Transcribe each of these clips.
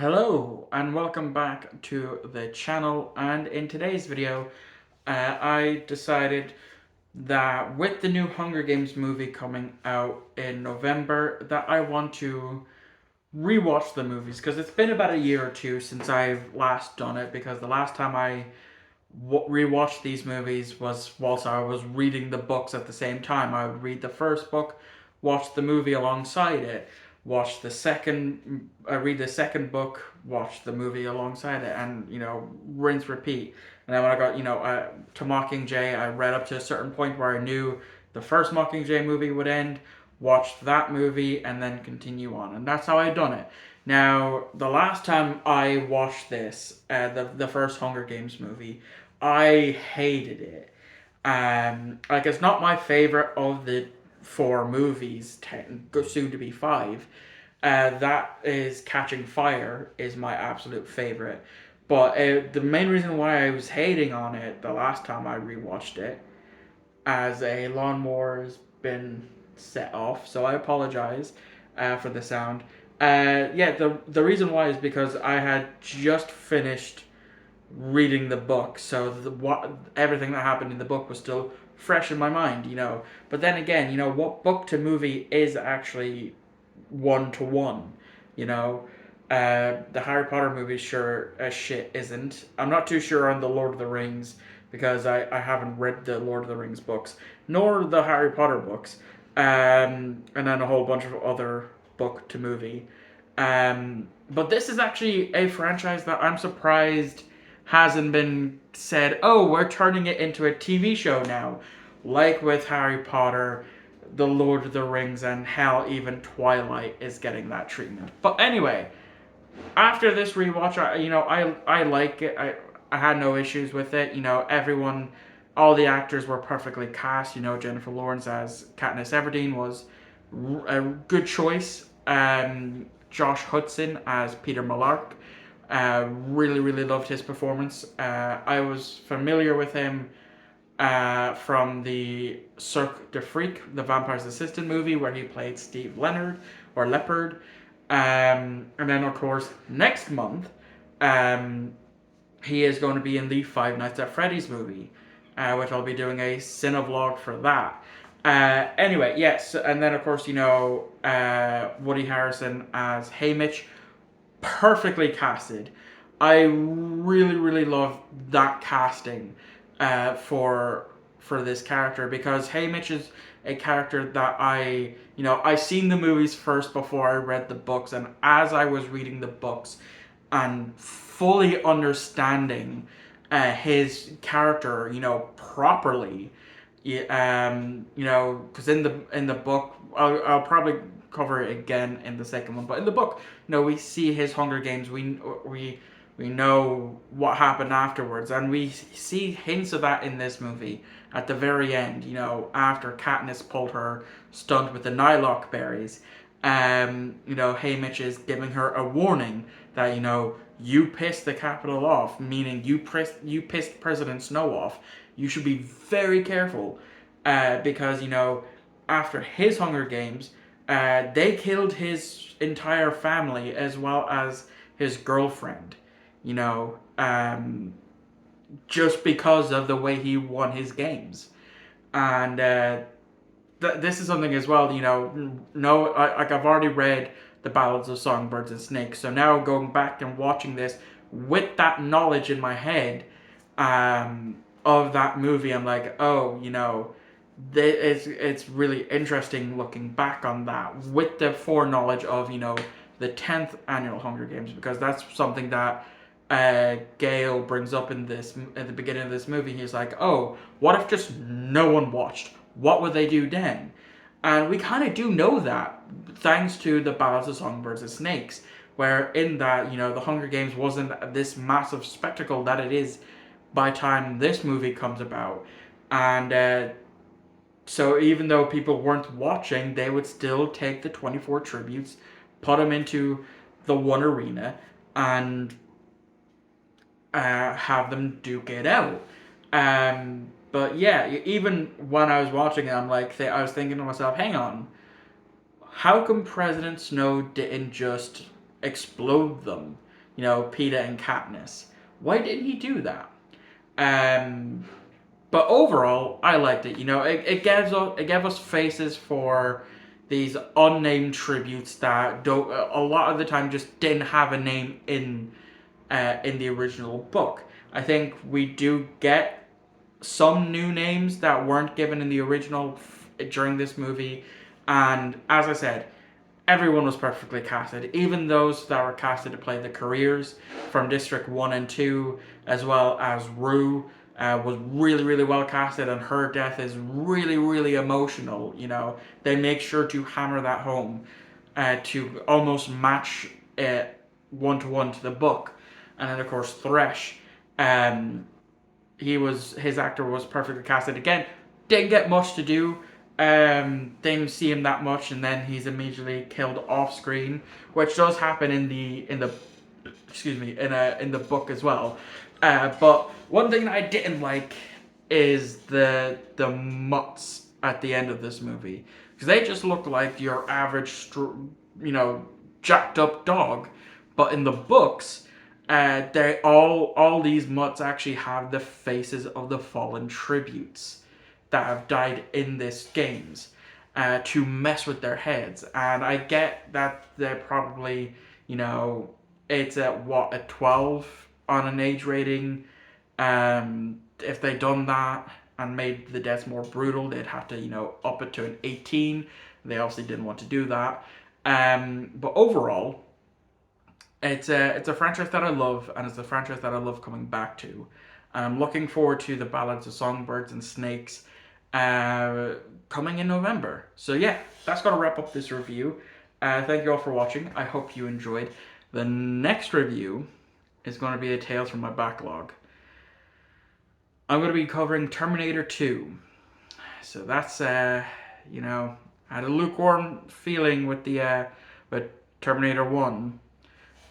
Hello and welcome back to the channel, and in today's video I decided that with the new Hunger Games movie coming out in November that I want to rewatch the movies because it's been about a year or two since I've last done it, because the last time I rewatched these movies was whilst I was reading the books at the same time. I would read the first book, watch the movie alongside it, read the second book, watch the movie alongside it, and rinse repeat. And then when I got to Mockingjay, I read up to a certain point where I knew the first Mockingjay movie would end, watched that movie, and then continue on. And that's how I done it. Now, the last time I watched this, the first Hunger Games movie, I hated it. Like, it's not my favorite of the four movies, soon to be five. That is Catching Fire is my absolute favorite. But the main reason why I was hating on it the last time I rewatched it, as a lawnmower has been set off, so I apologize for the sound. Yeah, the reason why is because I had just finished reading the book, so everything that happened in the book was still fresh in my mind. But then again, what book to movie is actually one to one, you know. The Harry Potter movies, sure as shit, isn't. I'm not too sure on the Lord of the Rings because I haven't read the Lord of the Rings books nor the Harry Potter books, and then a whole bunch of other book to movie. But this is actually a franchise that I'm surprised hasn't been said, oh, we're turning it into a TV show now. Like with Harry Potter, The Lord of the Rings, and hell, even Twilight is getting that treatment. But anyway, after this rewatch, I like it. I had no issues with it. Everyone, all the actors were perfectly cast. Jennifer Lawrence as Katniss Everdeen was a good choice. Josh Hudson as Peter Malark. Really, really loved his performance. I was familiar with him from the Cirque du Freak, the Vampire's Assistant movie, where he played Steve Leonard or Leopard. And then, of course, next month, um, he is going to be in the Five Nights at Freddy's movie, which I'll be doing a cine-vlog for that. Anyway, yes, and then, of course, Woody Harrelson as Haymitch, perfectly casted. I really, really love that casting for this character, because Haymitch is a character that I seen the movies first before I read the books, and as I was reading the books and fully understanding his character, properly, because in the book, I'll probably cover it again in the second one, but in the book, we see his Hunger Games. We know what happened afterwards, and we see hints of that in this movie at the very end. After Katniss pulled her stunt with the Nylock berries, Haymitch is giving her a warning that you pissed the Capitol off, meaning you pissed President Snow off. You should be very careful, because after his Hunger Games, they killed his entire family as well as his girlfriend. You know, just because of the way he won his games, and this is something as well. I've already read the Ballads of Songbirds and Snakes, so now going back and watching this with that knowledge in my head, of that movie, I'm like, oh, it's really interesting looking back on that with the foreknowledge of the 10th annual Hunger Games, because that's something that Gale brings up at the beginning of this movie. He's like, oh, what if just no one watched? What would they do then? And we kind of do know that, thanks to the Ballads of Songbirds and Snakes, where in that, the Hunger Games wasn't this massive spectacle that it is by the time this movie comes about. And so even though people weren't watching, they would still take the 24 tributes, put them into the one arena, and have them duke it out. But yeah, even when I was watching it, I was thinking to myself, hang on, how come President Snow didn't just explode them? Peter and Katniss. Why didn't he do that? Um, but overall, I liked it. It gave us faces for these unnamed tributes that don't a lot of the time just didn't have a name in the original book. I think we do get some new names that weren't given in the original during this movie, and as I said, everyone was perfectly casted, even those that were casted to play the careers from District 1 and 2, as well as Rue, was really, really well casted, and her death is really, really emotional. They make sure to hammer that home to almost match it one to one to the book. And then, of course, Thresh. Um, his actor was perfectly casted again. Didn't get much to do. Didn't see him that much, and then he's immediately killed off screen, which does happen in the excuse me in the book as well. But one thing that I didn't like is the mutts at the end of this movie, because they just look like your average jacked up dog, but in the books, they all these mutts actually have the faces of the fallen tributes that have died in this games, to mess with their heads. And I get that they're probably, it's at what, a 12 on an age rating. If they'd done that and made the deaths more brutal, they'd have to, up it to an 18. They obviously didn't want to do that. But overall, it's a franchise that I love, and it's a franchise that I love coming back to. And I'm looking forward to the Ballads of Songbirds and Snakes coming in November. So yeah, that's gonna wrap up this review. Thank you all for watching. I hope you enjoyed. The next review is going to be a Tales from my backlog. I'm going to be covering Terminator 2. So that's I had a lukewarm feeling with with Terminator 1.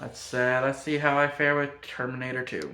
Let's see how I fare with Terminator 2.